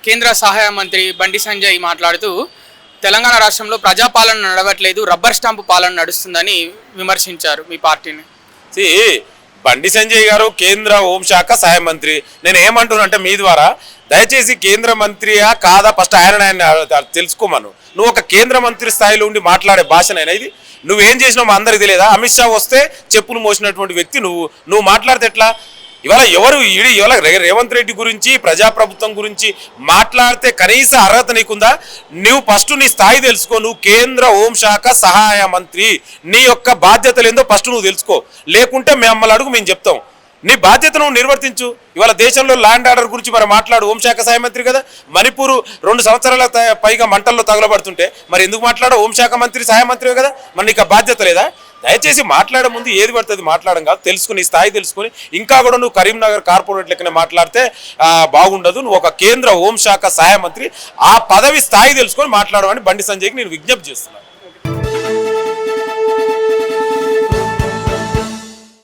కేంద్ర సహాయ మంత్రి బండి సంజయ్ మాట్లాడుతూ తెలంగాణ రాష్ట్రంలో ప్రజాపాలన నడవట్లేదు, రబ్బర్ స్టాంపు పాలన నడుస్తుందని విమర్శించారు మీ పార్టీని. బండి సంజయ్ గారు కేంద్ర హోంశాఖ సహాయ మంత్రి. నేను ఏమంటున్నా అంటే మీ ద్వారా దయచేసి కేంద్ర మంత్రియా కాదా ఫస్ట్ ఆయన తెలుసుకోమను. నువ్వు ఒక కేంద్ర మంత్రి స్థాయిలో ఉండి మాట్లాడే భాషనైనా ఇది? నువ్వేం చేసినావు మా అందరికి తెలియదా? అమిత్ షా వస్తే చెప్పులు మోసినటువంటి వ్యక్తి నువ్వు మాట్లాడితే ఎట్లా? ఇవాళ ఇవాళ రేవంత్ రెడ్డి గురించి ప్రజాప్రభుత్వం గురించి మాట్లాడితే కనీస అర్హత నీకుందా? నువ్వు ఫస్ట్ నీ స్థాయి తెలుసుకో. నువ్వు కేంద్ర హోంశాఖ సహాయ మంత్రి, నీ యొక్క బాధ్యతలు ఏందో ఫస్ట్ నువ్వు తెలుసుకో. లేకుంటే మమ్మల్ని అడుగు, మేము చెప్తాం. నీ బాధ్యత నువ్వు నిర్వర్తించు. ఇవాళ దేశంలో ల్యాండ్ ఆర్డర్ గురించి మరి మాట్లాడు. హోంశాఖ సహాయ మంత్రి కదా. మణిపూర్ 2 సంవత్సరాల పైగా మంటల్లో తగలబడుతుంటే మరి ఎందుకు మాట్లాడో? హోంశాఖ మంత్రి సహాయ మంత్రి కదా. మరి నీకు బాధ్యత లేదా? దయచేసి మాట్లాడే ముందు ఏది పడుతుంది మాట్లాడడం కాదు, తెలుసుకుని స్థాయి తెలుసుకుని. ఇంకా కూడా నువ్వు కరీంనగర్ కార్పొరేట్ లెక్కనే మాట్లాడితే బాగుండదు. నువ్వు ఒక కేంద్ర హోంశాఖ సహాయ మంత్రి, ఆ పదవి స్థాయి తెలుసుకొని మాట్లాడమని బండి సంజయ్కి నేను విజ్ఞప్తి చేస్తున్నాను.